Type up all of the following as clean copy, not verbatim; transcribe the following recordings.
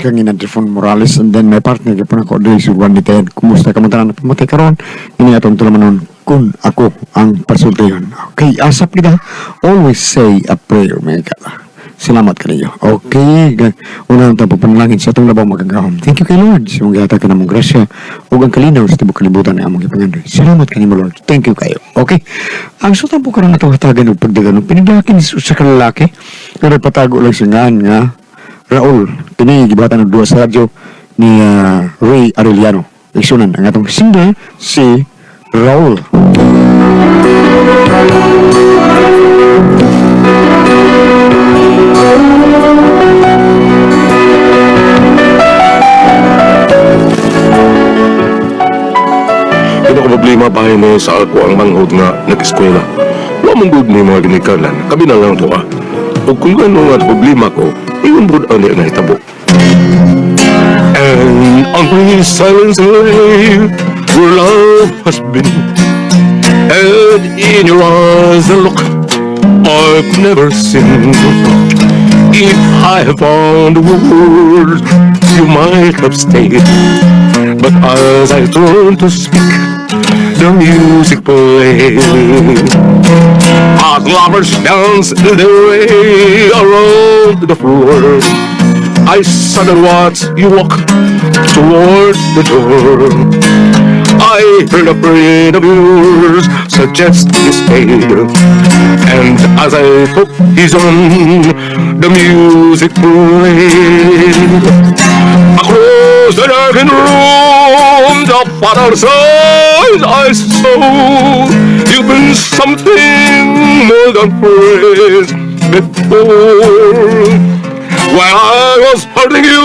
kang ina-telephone Morales and then my partner ka po na ko dahil suruan ni Ted. Kumusta ka mo tanan na pamatay karon? Ini atong tulaman nun kung ako ang pasulta yun. Okay, asap kita. Always say a prayer, mga kala. Salamat ka ninyo. Okay, unang tapo panalangin sa itong labaw magagahom. Thank you kay Lord. Sa mong gihata ka na mong grasya. Huwag ang kalinaw sa tibok kalibutan na among ipangandoy. Salamat ka ninyo, Lord. Thank you kayo. Okay, ang sutan po karoon na itong hatagan o pagdagan. Pinagdakin sa kalalaki. Pero patago lang siya nga Raul. Tinigibatan ng duwa sa radyo ni Ray Arellano. Isunan ang atong singer si Raul. Problema bahay na sa ako ang manghod nga nag-eskwela. Wala mong good ni mga ginikalan. Kami na lang ito O kung ano nga problema ko, iyon bro ang nga hitabo. And on my silence lay where love has been. And in your eyes a look I've never seen. If I have found the words, you might have stayed. But as I turn to speak, the music plays. As lovers dance their way around the floor, I suddenly watch you walk toward the door. I heard a friend of yours suggest you stayed, and as I took his arm, the music played. Across the darkened room, the father's eyes I saw. You've been something more than friends before. While I was hurting you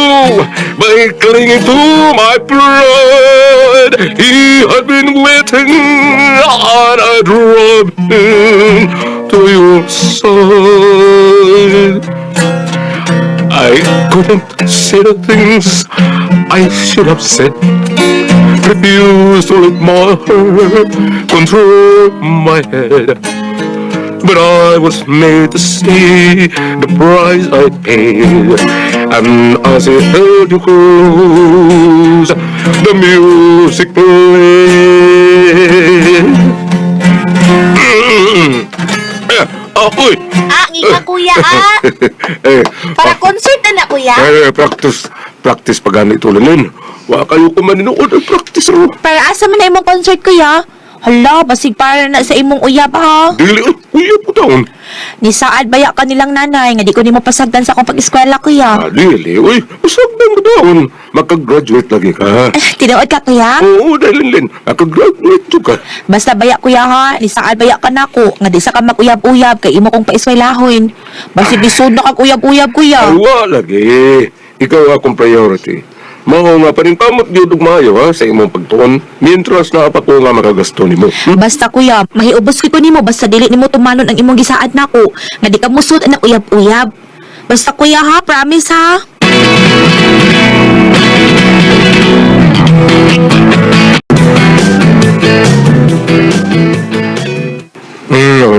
by clinging to my pride, he had been waiting and I drove him to your side. I couldn't say the things I should have said. Refused to let my heart control my head. But I was made to see the price I paid. And as I held you close, the music played. Uy! Nga kuya Para concert na kuya. Practice pa ganit ulit. Wa kayo kumaninood ang practice ro. Para asa man na imong concert kuya? Hala, basig para na sa imong uyab ha. Dili, uyab ko taon. Ni saad baya ka nilang nanay, nga di ko nimo pasagdan sa akong pag-eskwela kuya. Dili, uy, pasagdan mo taon. Makagraduate lagi ka. Tinuod ka kuya? Oo, dahil makagraduate ka. Basta baya kuya ha, ni saad baya ka nako, nga di sa ka mag-uyab-uyab, kay imo kong paeskwelahon. Basig lisod na kag uyab-uyab kuya. Ay, lagi. Ikaw akong priority. Mao nga pa rin pamot yun mayo ha sa imong pagtuon. Mientras na pa ko nga makagasto nimo. Basta kuya, mahiubos ko nimo basta dili nimo tumanon ang imong gisaad nako, nga di ka musud na uyab-uyab. Basta kuya ha, promise ha.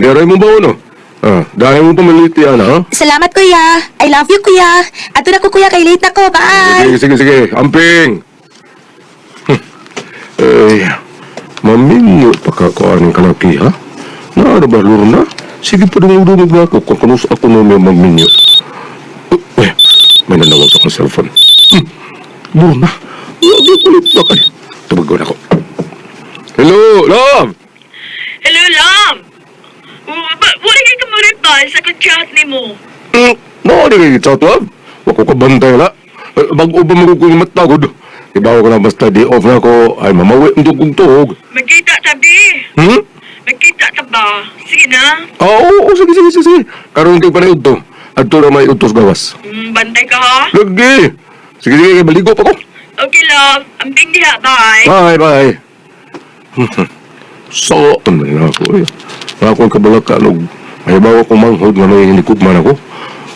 Diaray mo ba ano? Dahil mo pamaliti yan ha? Salamat kuya. I love you kuya. Ato na ko kuya, kay late na ko. Bye. Sige. Amping! Ay, maminyo pa ka ko aning kalaki ha? Naano ba luro na? Sige pa dumudumog na ako kung kanus ako na may maminyo. May nanawag akong cellphone. Luro na. Huwag ulit na kayo. Tumagaw na ako. Hello, love! Hello, Lam! Wala kayo kamaripal sa kachat ni mo. Naano kita, love? Huwag ko kabantay na. Bago ba magugong matagod? Ibawa ko na basta di off na ako ay mamawi ang dugong tuhog. Magkita tabi. Magkita taba. Sige na. Oo, sige. Karoon kayo panayod to. At to na may utos gawas. Bantay ka ha? Lagi! Sige, baligo pa ko. Okay, love. Amping diha. Bye. Bye. So, ano na ako eh. Nga akong kabalakan og may bawa kong manghod nga may hinikugman ako.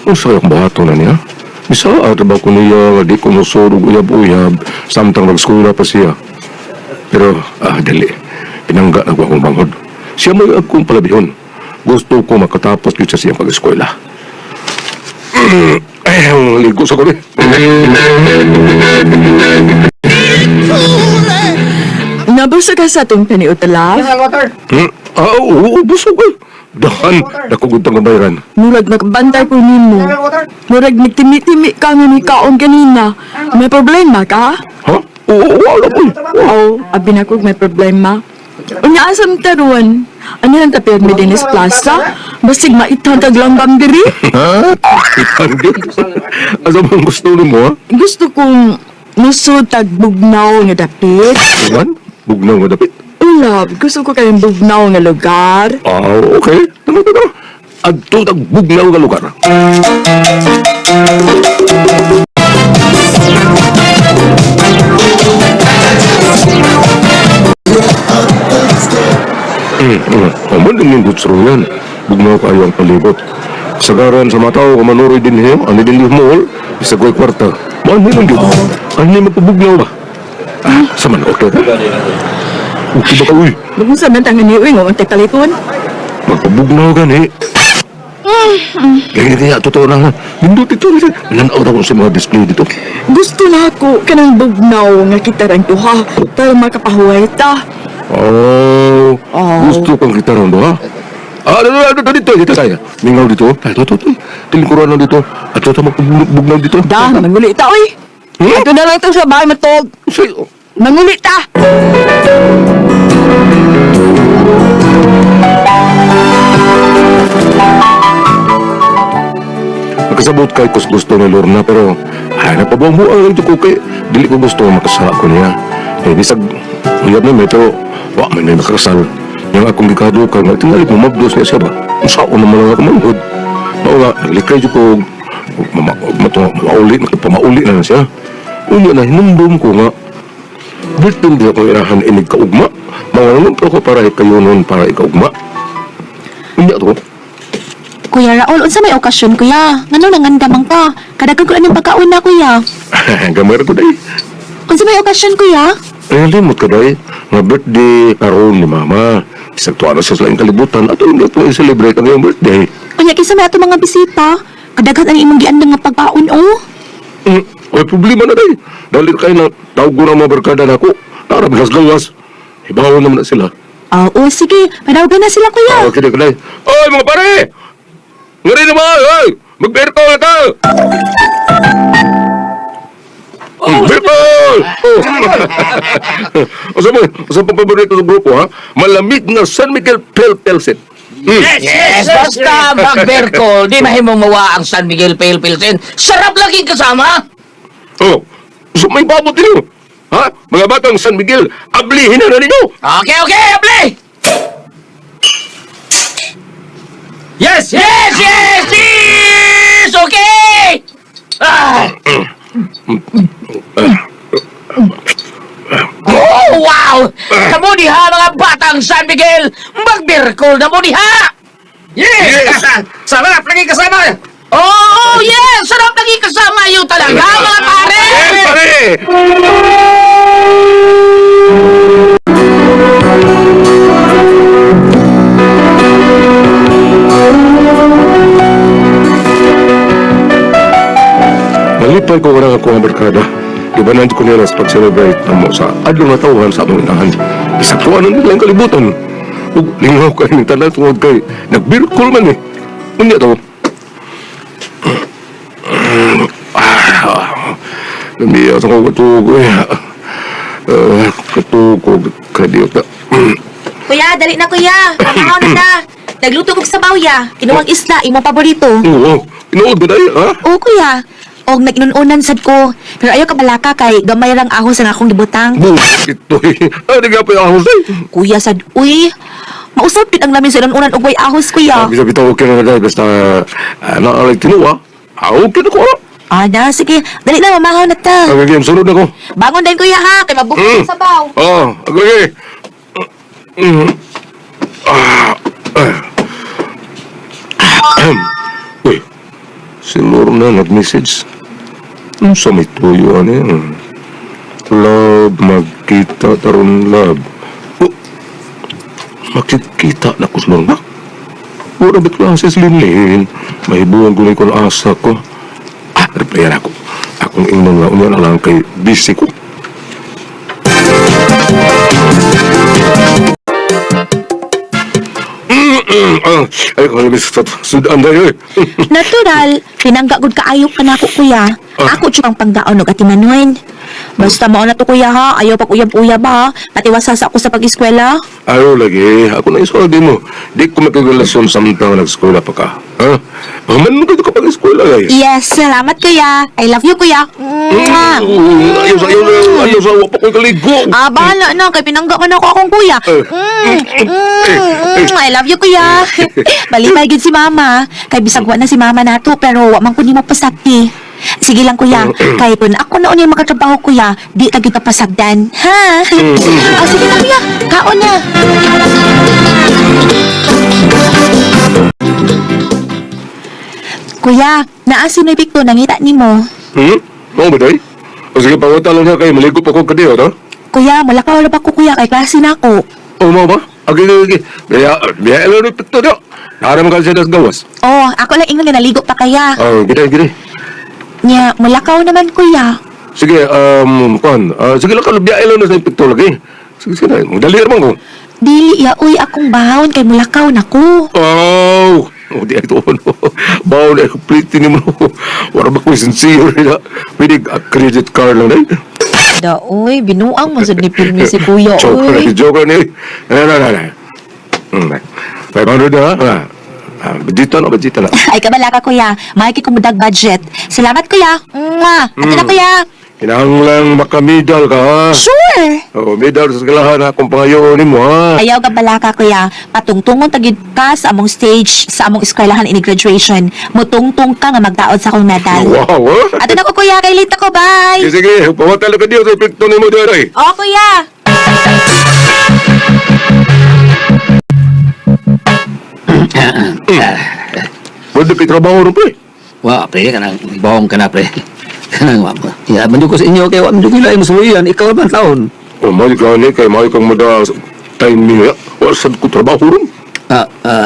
Ang sayang bahato na niya. Bisa ba ko niya nga di ko nasurog uyab-uyab samtang nag-skula pa siya. Pero, dali. Pinangga na ko akong manghod. Siya may akong palabihon. Gusto ko makatapos yun sa siyang pag-eskwela. ang ligo sa ko rin. Nabasa ka sa atong paniutala? Oo, busog eh. Dahan, nakugutang ang bayaran. Murag nakabantay ko nimo. Murag nagtimi-timi ka nga ni kaon kanina. May problema ka? Ha? Oo, wala po. Oo, abi na kog may problema. Unya asam taruan. Ano lang tapir mi dinis plaza? Basig maitantag lang bambiri. Ha? Itandi? Asa bang gusto mo, ha? Gusto kong musod tag bugnaw nga dapit. Iwan? Bugnaw nga dapit. Ulab, gusto ko kayong bugnaw nga lugar. Okay. Tama. Adto tagbugnaw nga lugar. Aman din yung gusto yan. Bugnaw kayo ang palibot. Sagaran sa mataw, kumanuroy din niyo, ano din yung mall, isa ko'y kwarta. Ano lang yun? Ano yung magpabugnaw ba? Sa man, okay ka? Okay ba ka, uy? Bagong sa tangan ni Uwing, ang tekalikon. Magpabugnaw ka ni. Kaya totoo na nga. Hindi dito. Nananaw ako sa mga display dito. Gusto na ako kanang bugnaw nga kita rin duha para makapahuway ta. Oh, gusto kang kita rin ha? Dito tayo. Mingaw dito. Ito. Tilingkuran lang dito. At ito magpabugnaw dito. Da, manguli ta, oy. Ito na lang ito sa bahay matog. Sa'yo. Manguli ta. Nakasabot kay kus gusto ni Lorna pero napabuang buang ito ko kay dili ko gusto makasala ko niya. Bisag uyab na may pero wa man may makasal. Yang akong gikado ka nga tingali ko mabdos niya siya ba. Kung saan naman lang ako manghod. Mao nga likay ko pamauli na siya. Unya na hinumdum ko nga Bertin di ako irahan inig kaugma. Mga naman ko para kayo nun para ikaugma. Unya to. Kuya Raul, unsa may okasyon, kuya? Ngano nangandamang ka? Kadagan ko lang ng pagkaon na, kuya. Gamar ko day. Unsa may okasyon, kuya? Ay, limot ka day. Nga birthday karon ni mama. Isang tuwa na sa laing kalibutan at hindi po i-celebrate ang iyong birthday. Unya, kisa may ato mga bisita. Kadagan ang imong giandang nga pagkaon, oh. Ay, problema na day. Dahil kayo na tawag ko na mga barkada na ako. Narabigas-gawas. Ibawan naman na sila. Oo, sige. Panawagan na sila, kuya. Okay, day. Oy, mga pare! Nga rin naman! Oy! Mag-berko na ta! Berko! Asa pang paborito sa grupo, ha? Malamig na San Miguel Pelsen. Yes, basta magberko, di mahimong mawa ang San Miguel Pale Pilsen. Sarap lagi kasama. Oh, so may babot ninyo. Ha? Mga batang San Miguel, ablihin na ninyo. Okay, Able! Yes! Okay! Ah! Oh, wow! Kamu diha mga batang San Miguel, magberko na mo diha! Yes! Sarap lagi kasama! Oh, yes! Sarap lagi kasama yun talaga, mga pare! Yes, pare! Malipay ko wala ako ang barkada. Diba nandiyo ko nila sa pag-celebrate na mo sa adlong na tawhan sa among inahan. Isang tuwa na nilang kalibutan. Ug lingaw kayo ng tanan tungod kay nagbirkol man eh. Unya to. Namiya sa kong katugog eh. Katugog kadiyot na. Kuya, dali na, kuya. Pamahaw na na. Nagluto kong sabaw, ya. Kinuwang isda, imong paborito. Oo, inuod ba tayo, ha? Oo, kuya. Og naginununan sad ko. Pero ayaw ka balaka kay gamay rang ahos ang akong gibutang. Bullshit to eh. Ano nga pa yung ahos eh? Kuya sad, uy. Mausap pit ang lamin sa inunan og way ahos, kuya. Bisa-bisa okay na na basta naalag tinuwa. Okay na ko. Na, sige. Dali na, mamahaw na ta. Okay, game, sunod ako. Bangon din, kuya, ha. Kay mabukod ang sabaw. Okay. Uy, si Lorna nag-message. Sa may tuyo, ano yan? Love, magkita, taron love. Makikita na ko sa Lorna. Wala ba't klase si Linlin? May buwan ko na asa ko. replyan ako. Akong ingnon nga unya na lang kay busy ko. Ay, kung alam sa sudan na yun. Natural, pinanggagod kaayo ka na ako, kuya. Ako tsukang pangdaon og atimanuin. Basta mao na to, kuya, ha? Ayaw pag uyab-uyab, ha? Patiwasas ako sa pag-eskwela. Ayaw lagi, ako na isola din mo. Di ko magkarelasyon samtang nag-eskwela pa ka. Ha? Paman mo ka kapag eskwela gaya. Yes, salamat, kuya. I love you, kuya. Mwah! Ayaw sa wapa ko'y kaligo. Bahala na. Kay pinangga ko na ako akong kuya. I love you, kuya. Balibay gid si mama. Kay bisag wa na si mama nato, pero wa man ko nimo pasakti. Sige lang, kuya. Kay kun ako na unya makatrabaho, kuya, di ta kita pasagdan. Ha? Sige na, kuya. Kaon na. Kuya, naasin na Victor, nangita nimo. Oo ba day? O sige, pangutalo na kayo, maligo pa ko kadiyo, no? Kuya, malakaw na pa ko, kuya, kay klase na ako. Oo mo ba? Okay. Biya ilo ni pito daw. Naram ka siya das gawas. Oh, ako lang ingon na naligo pa kaya. Gini. Nya, malakaw naman, kuya. Sige, sige lang ka, biya ilo na sa pito lagi. Sige, magdali naman ko. Dili ya, uy, akong bahon kay mulakaw na ko. Oh, di ay ito, no. Bawa na complete ni mo. Wala ba ko sincere na. Pwede credit card lang dahil. Da, uy, binuang mo sa nipilmi si kuya, uy. Joke na eh. Na. 500 na, ha? Budget na. Ay, kabala ka, kuya. Mahiki kumudag budget. Salamat, kuya. Mwah! Ato na, kuya. Kinahanglang makamidal ka, ha? Sure! Oo, medal sa kalahan na kung pangayon mo, ha? Ayaw kabala ka, kuya. Patungtungon tagid ka sa among stage, sa among eskwelahan in graduation. Mutungtung ka nga magdaod sa akong medal. Wow, ha? Ato na ko, kuya. Kay late ako, bye! Sige, pamatalo ka diyo sa epekto ni mo diyo, ay. Oh, kuya! Pwede kay trabaho rin, pre. Wa, pre, kanang bawang ka na, pre. Kanang, ya, manyo ko sa inyo, kaya manyo ko ilay masulian, ikaw naman taon. O, may ka ni, kay may kang mada time niya. Wasad ko trabaho rin.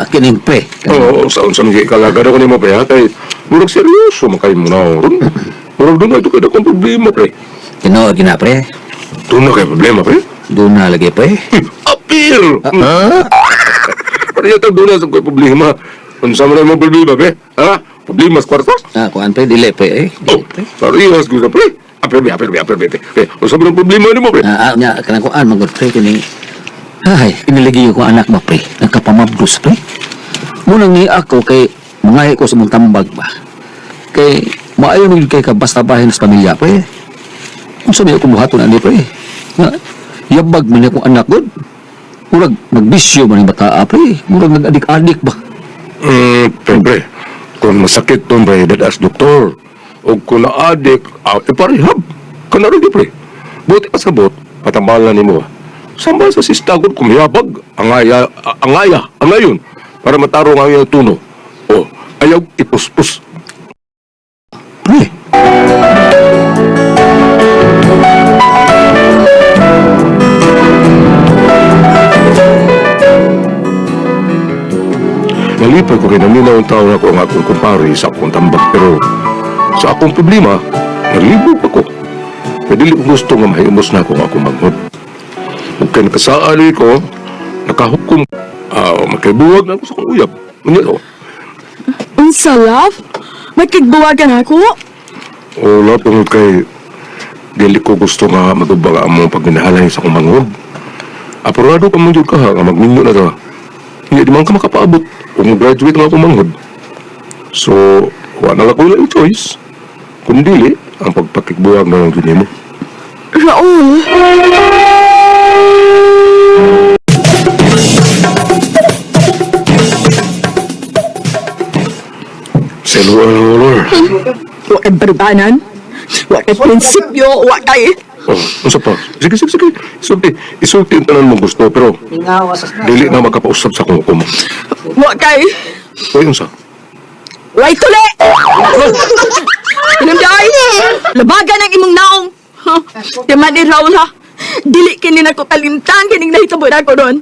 Kining, pre. Oo, saan kay kalagada ko ni mo, pre, ha? Kay, murag seryoso, makay mo na rin. Murag doon na ito kaya akong problema, pre. Kinood na, pre. Doon na kay problema, pre. Doon na lagi, pre. Appeal! Parang yata doon na sa kay problema. Kung saan mo na yung problema, pre? Ha? Problema sa kwartas? Kuan, pre, dili, pre, Oh, parehas ko sa pre. Apel, kung saan mo ng problema ni mo, pre? Nya, kanang kuan, magod, pre, kining... Ay, kiniligi ko anak mo, pre. Nagkapamabdos, pre. Munang ni ako kay mangahi ko sa mong tambag ba. Kay maayo nung kay ka basta bahin sa pamilya, pre. Kung sabi ako buhaton ani, pre. Nga, yabag man akong anak god. Murag magbisyo man yung bata, pre. Murag nag-adik-adik ba. Pre, kung masakit doon, pre, dadas doktor. O kung na-adik, iparehab. Kanaroon di, pre. Buti ka sabot, patambalan ni mo, sambal sa sistagod kumiyabag, angayon, para matarong ang iyong tuno. O, ayaw ipuspus. Pre. Nalipay ko rin ang nilawang taon ako ang akong kumpari sa akong tambag, pero sa akong problema, nalibog ako. Kadili ko gusto nga mahiumos na akong akong manghod. Huwag kayo nakasaali ko, nakahukom, magkaibuwag na ako sa kong uyab. Ano to? Unsa, love? Magkigbuwagan ako? Wala tungod kay dili ko gusto nga madubang ang mong pagminahalay sa akong manghod. Apurado ka mong ka ha, nga magminyo na to. Hindi di man ka makapaabot kung graduate nga akong manghod. So, wala na ko yung choice. Kundi ang pagpakigbuwag na ng dunia mo. Raul? Lord. Wa kay barbanan? Wa kay prinsipyo? Wa kay... Oh, ano pa? Sige. Isulti ang tanan mong gusto, pero dili na magkapausap sa kung mo. Wa kay... O, yun sa? Way tuli! Pinamday! Labagan ang imong naong! Yaman ni Raul ha! Dili kini na ko kalimtan kining nahitabo na ko doon.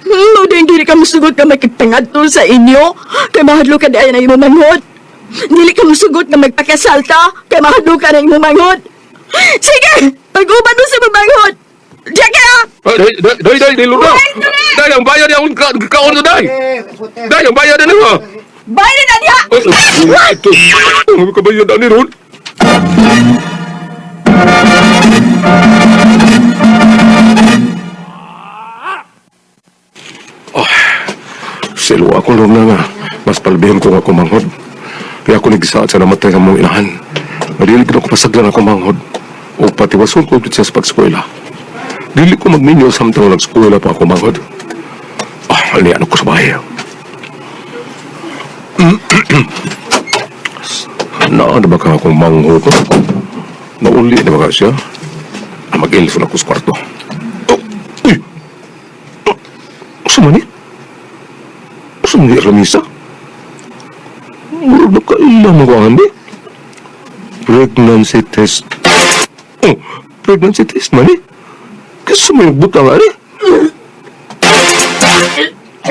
No, dili ka musugod ka makipangad to sa inyo. Kay mahadlo ka di ay na imong manghod. Dili ka musugot na magpakasalta kay mahaduka na imong manghod. Sige, pag-uban mo sa mamanghod. Sige ah! Day, lura. Day, ang bayad yung kaon ko, day. Day, ang bayad na nga. Bayad na niya! Ito, ang kabayad ni Ron. Silo ako lang na nga. Mas palbihan ko nga kumanghod. Kaya ako nagsaad sa namatay ng mong inahan. Nadilig na ko pasaglan ako manghod. O patiwason ko siya sa pag-eskwela. Dili ko magminyo samtang nag-eskwela pa ako manghod. Alian ako sa bahay. Naan na ba ka akong manghod ko? Nauli na ba ka siya? Mag-ilison ako sa kwarto. Uy! Asa man eh? Asa man eh, Ramisa? Murag na kailang magahan eh. Pregnancy test. Oh, pregnancy test man eh. Kasi may butang nga eh.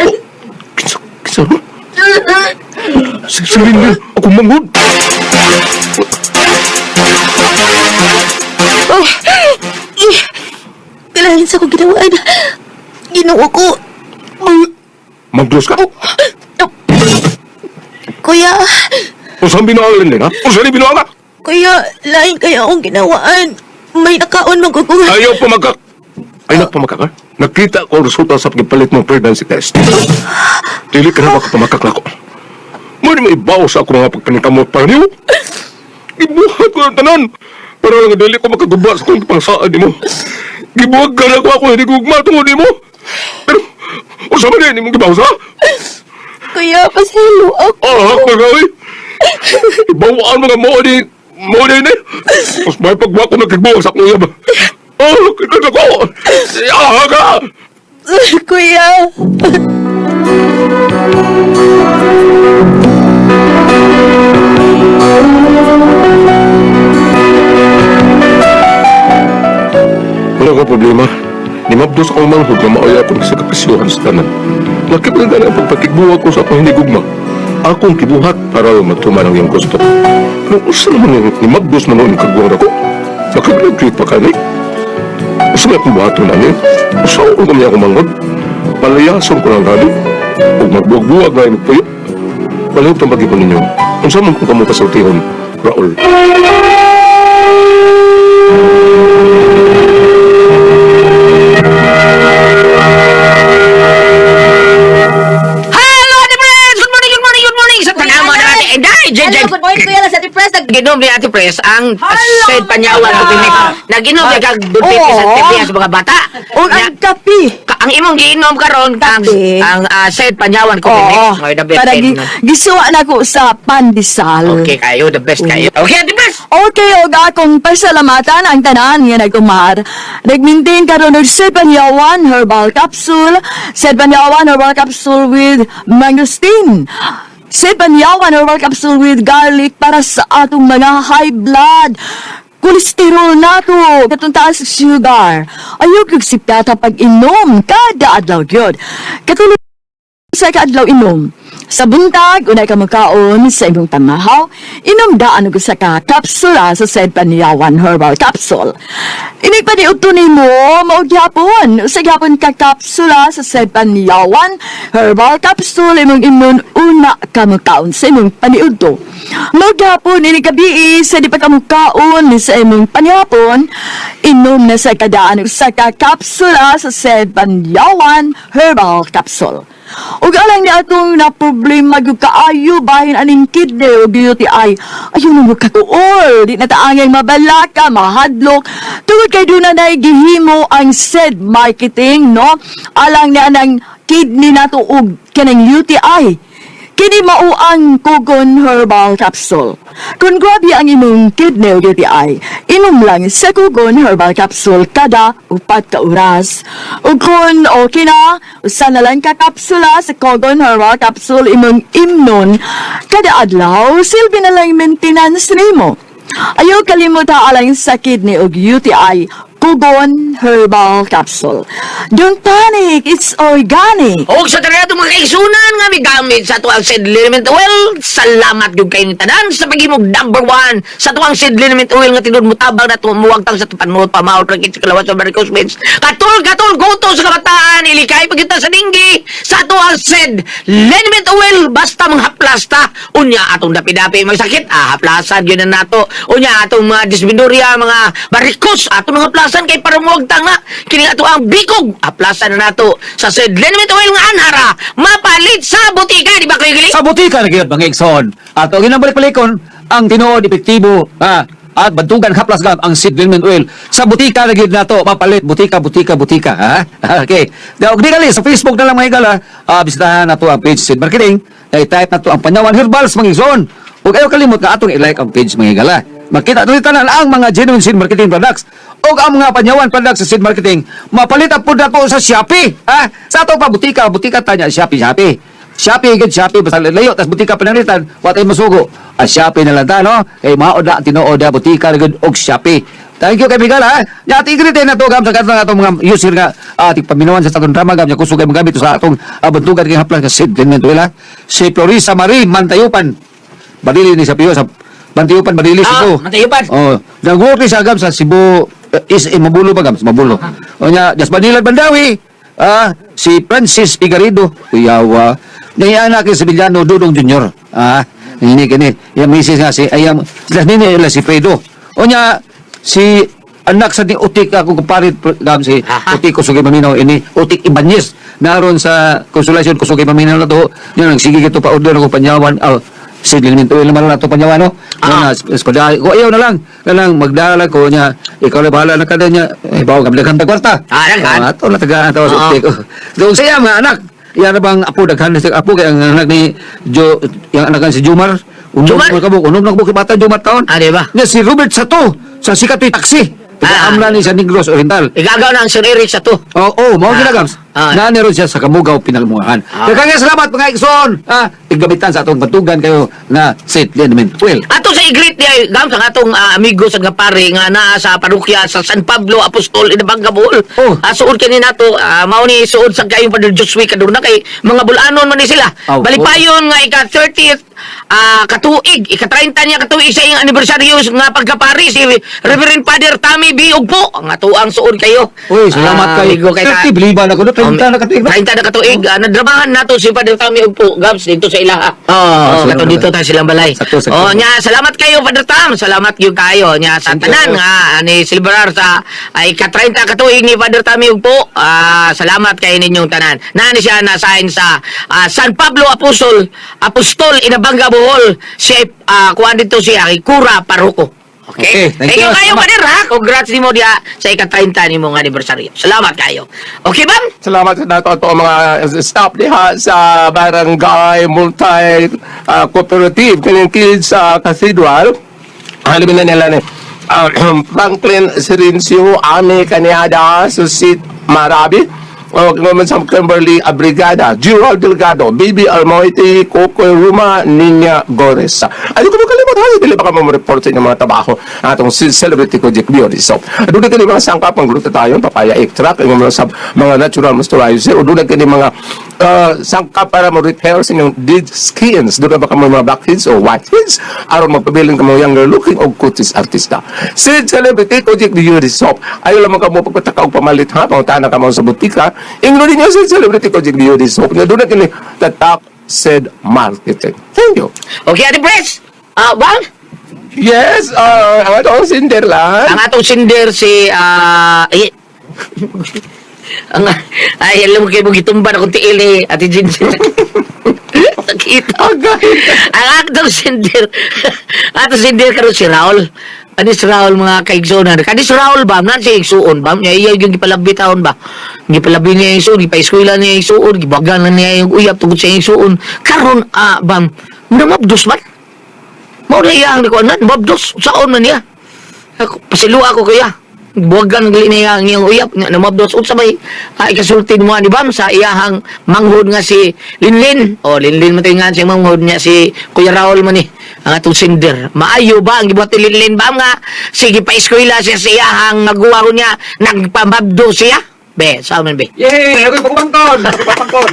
Oh, kinsa ba? Sige na, ako manghod. Kailangan sa akong ginawaan. Ginawa ko. Magdos ka? Kuya, O saan binawalin din ha? O saan binawa ka? kuya, lain kaya akong ginawaan. May nakaon magkukuha. Ayaw pumagkak. Ay, nagpamakak ha? Nakita ko ang resulta sa pagpalit mong pregnancy test. Dili ka na makapamakak na ako. Muna may ibaw sa ako mga pagpanikamot para niyo. Ibuhat ko ng tanan. Para lang dili ko makaguba sa kong pangsaan ni mo. Gibuhat ka na ako, hindi ko magmatungo ni mo. Pero, o sa man hindi mo gibaw sa? Kuya, pasalo ako. Magawin. Ibawaan mga mo din eh. Mas may pagwa ko nagkagbuha sa kuya ba? Kita ko. Ka! Kuya. Wala ka problema. Nimabdos akong manghod na maaya akong sa kapisyuhan sa tanan. Lakip na gana ang pagpakigbuha ko sa akong hindi gugma. Akong kibuhat para matuman ang iyong gusto. Nung usa naman yung nimabdos na noon yung kagbuhan ako. Bakit nag-treat pa ka ni? Usa may akong buhaton na niya. Usa ko kami akong manghod. Palayason ko lang gani. Huwag magbuwag-buwag na yung puyo. Wala yung tambagi ko ninyo. Kung saan man kung kamo kasultihon, Raul. Good morning, Kuya Las Ate Pres. Nag-inom ni Ate Pres ang said panyawan ko tinik. Nag-inom niya kag dulpit sa TV sa mga bata. O ang kapi. Ang imong giinom karon ang said panyawan ko tinik. Ngoy the best. Para gisuwa na ko sa pandesal. Okay kayo, the best kayo. Okay, Ate Pres. Okay, og akong pasalamatan ang tanan nga nagkumar. Nag-maintain karon og Said Panyawan Herbal Capsule, Said Panyawan Herbal Capsule with mangosteen. Said Panyawan Herbal Capsule with garlic para sa atong mga high blood. Kolesterol nato, katong taas sugar. Ayog yung sipyata pag-inom, kada adlaw yun. Katulad sa kaadlaw inom. Sa buntag, unay ka magkaon sa imong tamahaw, inom daan og sa ka kapsula sa Said Panyawan Herbal Capsule. Inig pa ni ni mo, maog yapon. Sa yapon ka kapsula sa Said Panyawan Herbal Capsule, imong immune una ka magkaon sa imong paniudto. Maog yapon, inig kabii sa di pa ka magkaon sa imong panihapon, inom na sa kadaan og sa ka kapsula sa Said Panyawan Herbal Capsule. Ug alang ni atong na problema gyud kaayo bahin aning kidney o UTI. Ayaw mo katuol, di na taangay mabalaka, mahadlok. Tungod kay doon na gihimo ang said marketing, no? Alang ni anang kidney nato og kanang UTI. Kini mao ang Kugon Herbal Capsule. Kung grabe ang imong kidney o UTI, inom lang sa Kugon Herbal Capsule kada 4 ka oras. O kung okay na, usa na lang ka kapsula sa Kugon Herbal Capsule imong imnon kada adlaw, silbi na lang maintenance nimo. Ayaw kalimutan alang sa kidney o UTI. Ugon Herbal Capsule. Don't panic, it's organic. O sa kanila itong mga kaigsunan nga may gamit sa tuwang seed liniment oil, salamat yung kayo ni tanan sa pagimog number 1 sa tuwang seed liniment oil nga tinod mo tabang na tumuwagtang sa tupanot, pamaot, rakit sa kalawas sa varicose veins. Katol, goto sa kabataan, ilikay pagkita sa dinggi sa tuwang seed liniment oil, basta mga haplasta. Unya atong dapi-dapi magsakit, haplasan yun na nato. Unya atong mga disbindorya, mga varicose, atong mga haplasan kay para muwagtang na. Kini ato ang bikog, haplasan na nato sa seed liniment oil nga anhara, mapalit sa butika, di ba kayo gali? Sa butika na gyud mga igsoon. At ang ginabalik-balikon ang tinuod epektibo at bantugan haplas gab ang seed liniment oil. Sa butika na gyud nato mapalit butika ha. Okay. Daw di gali sa Facebook na lang mga igala, bisitahan nato ang page Seed Marketing. I-type nato ang Panyawan Herbals mga igsoon. Ug ayo kalimot nga atong i-like ang page mga igala. Makita tuloy tanan ang mga genuine seed marketing products o ang mga panyawan products sa seed marketing mapalit po na to sa Shopee sa ato pa butika tanya Shopee basta layo tas butika panalitan watay masugo Shopee na lang ta no kay mao da tinuod da butika gud og Shopee. Thank you kay Miguel ha. Ya tigrite na to gam sa katong atong mga user nga ating paminawan sa atong drama gam nya kusog ay magamit sa atong buntugan kay haplas ka seed liniment oil ha. Si Florisa Marie Mantayupan badili ni sa piyo sa Bantiupan, Barilis ito. Mantayupan. Oh, nag-work sa agam sa Cebu, Mabulo pa gam, sa Mabulo. O niya, Jasmanilan Bandawi, si Francis Figarido, Kuyawa, niya anak si Villano Dudong Jr. Ini kini, yung misis nga si, sila si Fredo. O niya, si anak sa ni Utik, akong kumparit, gam si Utik Kusugay Maminaw, ini Utik Ibanez, naroon sa konsulasyon Kusugay Maminaw na to, yun, nagsige ito pa order ng Panyawan, seed liniment oil naman na ito panyawan, no? Ko ayaw na lang, magdala ko niya, ikaw na bahala na kada niya, bawa kami naghan tagwarta. Naghan? Ito na tagaan ito sa Utik. Doon siya mga anak, yan na bang apo, daghan na apo, kaya ang anak ni yung anak si Jumar, unom na kabuk, bata Jumar taon. Di ba? Si Robert Sato, sa Sikatoy Taxi. Taga-amla ni sa Negros Oriental. Igagaw na ang Sir Eric sa to. Mga ginagams. Naneron siya sa Kamugaw, Pinalmungahan. Kaya salamat mga igsoon. Tigamitan sa atong batugan kayo na seed liniment oil. Ato sa iglit niya, gam sa atong amigo sa Gapari nga naa sa parokya sa San Pablo Apostol Inabanga Bohol. Suod kani nato, mao ni suod sa kayong Padre Josue kaduna kay mga bulanon man ni sila. Balipayon nga ika-30th katuig, ika-30 niya katuig sa iyang anibersaryo nga pagkapari si Reverend Father Tammy B. Ugpo. Ang ato ang suod kayo. Uy, salamat kayo. 30 biliban ako. 30 na katuig ba? 30 na katuig. Nadramahan nato si Father Tammy Ugpo, Gabs, dito sa ilaha. Kato dito tayo silang balay. Sakto. Nya, salamat kayo, Father Tam. Salamat yung kayo. Nya, sa tanan nga, ni celebrar sa ika-30 katuig ni Father Tammy Ugpo. Salamat kayo ninyong tanan. Nani siya na-sign sa San Pablo Apostol Inabanga Bohol. Siya, kuhan dito siya, Kura Paroko. Okay, thank you kayo, Pader, ha? Congrats ni mo dia sa ika-30 ni mong anibersaryo. Salamat kayo. Okay, Bam? Salamat sa nato ito mga staff diha sa Barangay Multi Cooperative kaning kids sa Cathedral. Halibin na nila ni Franklin Sirincio, Ami Kaniada, Susit Marabi, naman sa Kimberly Abrigada, Gerald Delgado, Baby Almoiti, Coco Ruma, Ninya Gores. Ay, ko makalimot ha, dili baka mo-report sa inyong mga trabaho atong celebrity ko Jack Beauty Soap. Doon ka mga sangkap, ang grupo tayo, papaya extract, yung mga natural moisturizer, o doon ka mga sangkap para mo-repair sa inyong dead skins. Doon baka mo mga blackheads o whiteheads, aron magpabiling ka mo younger looking o cuties artista. Celebrity ko Jack Beauty Soap. Ayaw lamang ka mo pagpatakaw pamalit ha, pangutahan ka mo sa butika, including yung celebrity ko Jack Beauty Soap. Doon na kini the top said marketing. Thank you. Okay, Ate Pres. Bang? Yes, ang atong sinder lang. Ang atong sinder si alam mo kayo mong itumba na kung tiil ni Ate Jinsin. Nakita. Ang atong sinder karon si Raul. Ano si Raul mga kaigsunan? Kani si Raul ba? Nan siya igsuon ba? Iya yung gipalabi taon ba? Gipalabi niya yung igsuon, gipa-eskwela niya yung igsuon, gibaganan niya yung uyap tungkol sa igsuon. Karon, bam, namabdos man? Mao na iya ang nikuanan, mabdos, saon man niya? Pasilua ako kuya. Buwagan gali niya ang iyang uyap, namabdos. Unsa may ikasultin mo, di ba? Sa iyahang manghod nga si Linlin. Linlin mo tayo nga siya manghod niya si Kuya Raul man ang atong sinder. Maayo ba ang gibuhat ni Linlin ba nga sige pa eskwela siya siya hang nagawa ko niya nagpamabdo siya? Be, sa man be. Yay! Ako'y pagpangkon! Ako'y pagpangkon!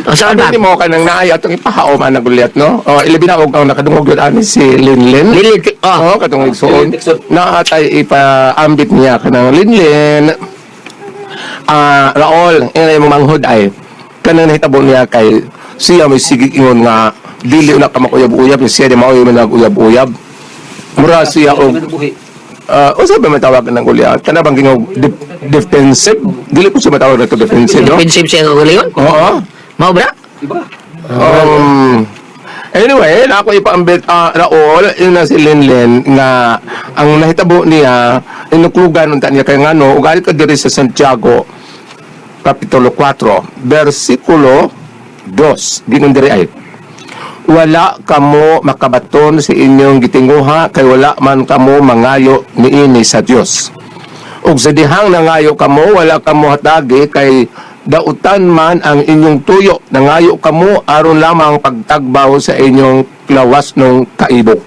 O sa man ba? Hindi mo ka nang naaya itong ipahaom ang naguliat, no? O, ilabin ako kang nakadungog yun ani si Linlin. Linlin, oh. Oo, katong igsuon. Naatay ipaambit niya ka ng Linlin. Raol, yung manghod ay kanang nahitabo niya kay siya may sigig ingon nga dili na ka makuyab-uyab siya di mauyo man nag-uyab-uyab. Mura siya og o sabi matawag ng Goliath kana bang gingo defensive dili ko siya matawag na to defensive no. Defensive siya ko leon. Oo. Mao ba? Anyway, na ako ipaambit Raul, yun na si Linlin nga ang nahitabo niya inuklugan unta niya kay ngano ugali ka diri sa Santiago Kapitulo 4 versikulo 2 ginon diri ay wala kamo makabaton sa inyong gitinguha kay wala man kamo mangayo niini sa Dios ug sa dihang nangayo kamo wala kamo hatagi kay dautan man ang inyong tuyo nangayo kamo aron lamang pagtagbaw sa inyong lawas ng kaibok.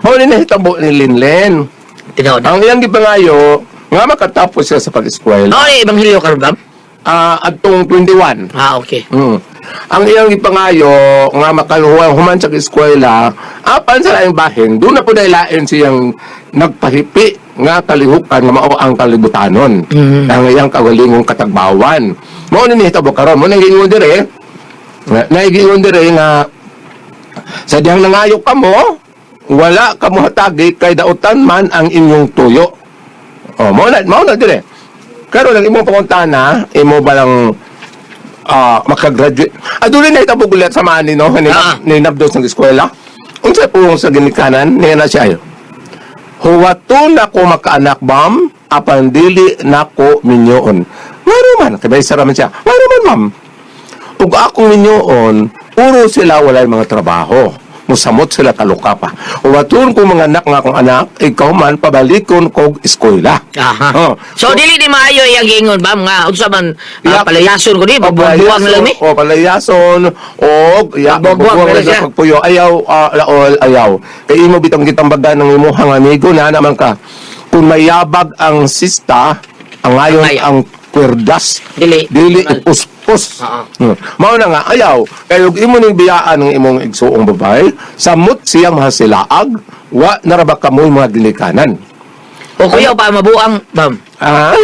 Mao ni nahitabo ni Linlen. Tinaw na. Ang iyang gipangayo nga makatapos siya sa pag-eskwela. Mao ni ebanghelyo karon ba? Adtong 21. Okay. Ang iyang gipangayo nga makahuman sa eskwela apan sa laing bahin doon na po lain siyang nagpahipi nga kalihukan nga mao ang kalibutanon ang iyang kagalingong katagbawan mao ni hitabo karon mo nang dire naigingon dire nga sa diyang nangayo kamo wala kamo hatagi kay dautan man ang inyong tuyo mao na dire karon ang imong panguntana imo balang makagraduate. Aduli na ito bugulat sa mani, no? Ninabdos ng eskwela. Unsa po sa ginikanan, niya na siya. Huwato na ko makaanak bam, apan dili na ko minyoon. Waro man, kabay saraman siya. Waro man, ma'am. Ug akong minyoon, puro sila walay mga trabaho. Musamot sila kaluka pa. Huwaton ko mga anak nga akong anak, ikaw man pabalikon kog eskwela. Aha. So dili ni maayo iyang giingon ba nga unsa man Yak- palayason ko ni pagbubuwag na lang ni. O palayason o Pagbubuwag na siya. pagpuyo ayaw laol ayaw. Kay imo bitang gitambagan ng imong amigo na naman ka. Kung mayabag ang sista, ang ayon Ang ayaw. ang kwerdas Dili. ipuspos. Mao na nga ayaw. Kay ug imo ning biyaan ng imong igsuong babae, samot siyang mahasilaag, wa naraba kamoy mga ginikanan. O kuya pa mabuang bam.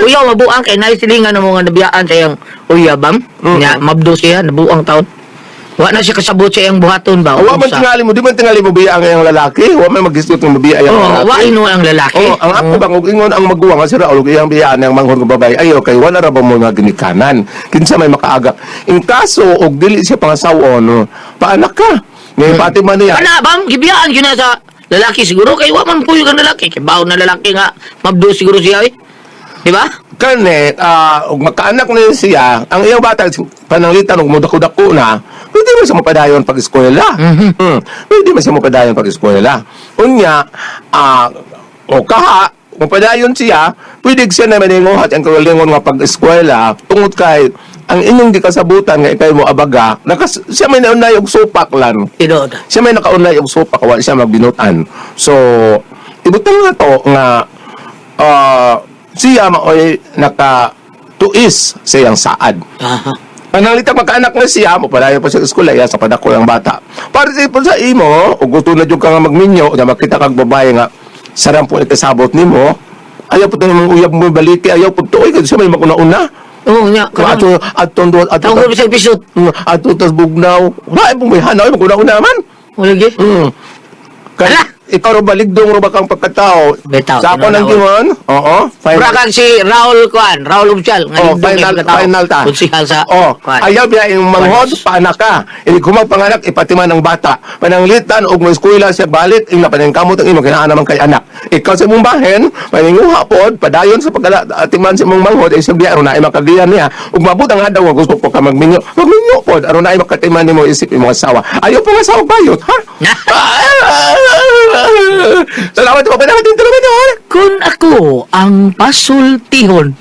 Kuya mabuang kay naisilingan ng mga nabiyaan sa iyang uya bam. Nya mabdo siya nabuang taon. Wa na siya kasabot sa iyang buhaton ba? Wa man tingali mo, di man tingali mo biya ang iyang lalaki, wa man maghisgot ng biya ang lalaki. Wa ino ang lalaki. Ang ako bang ug ingon ang magguwang si Raul ug iyang biyaan ang manghon nga babae ayo kay wala ra ba mo nga ginikanan. Kinsa may makaagak. In kaso og dili siya pangasawon, paanak ka. Ngay pati man niya. Kana bam gibiyaan gyud na sa lalaki siguro kay wa man puyo kan lalaki kay bawo na lalaki nga mabdo siguro siya eh. Di ba? Kani og makaanak na siya, ang iyang bata pananglitan og mudako-dako na, pwede man siya mapadayon pag-eskwela. Pwede man siya mapadayon pag-eskwela. Unya, o kaha, mapadayon siya, pwede siya na maninguhat ang kagalingon nga pag-eskwela tungod kay ang inyong gikasabutan nga ikay mo abaga, siya may naunay og supak lang. Tinuod. Siya may nakaunay og supak, wala siya magbinutan. So, ibutang nga to nga siya maoy nakatuis sa iyang saad. Aha. Pananglitang magkaanak na siya, mapadayon pa sa eskwela, iya sa padako ang bata. Para sa imo, o gusto na dyan ka nga magminyo, na makita kang babae nga, sarang po ikasabot ni mo, ayaw po tayo uyab mo baliki, ayaw po to, kasi siya may makuna-una. Oo nya. Atong doon, Tawag sa episode. atong tas bugnaw. Wala, ay may hanaw, makuna-una man. Wala gi. Ala! Ikaw ro baligdong ro ba kang pagkatao? Bitaw, Sa ako ng tinanaw. giwan? Oo. Pura kang si Raul Kuan, Raul Ubsal, Oh, final ta. Kunsihal sa Oh, Kuan. ayaw biya yung manghod, paanak ka. Ini kumag panganak, ipatiman ang bata. Pananglitan, og may eskwela siya balik, ina panangkamot ang imo, kinaan naman kay anak. Ikaw sa imong bahin, paninguha pod, padayon sa pagatiman sa imong manghod, ay siya biya, aron na ay makagiyan niya. Ug mabut ang adaw, gusto po ka magminyo. Magminyo pod, aron na ay makatiman nimo isip imong asawa. Ayaw pa nga sa bayot, ha? Salamat po, pwede natin talaga doon. Kung ako ang pasultihon,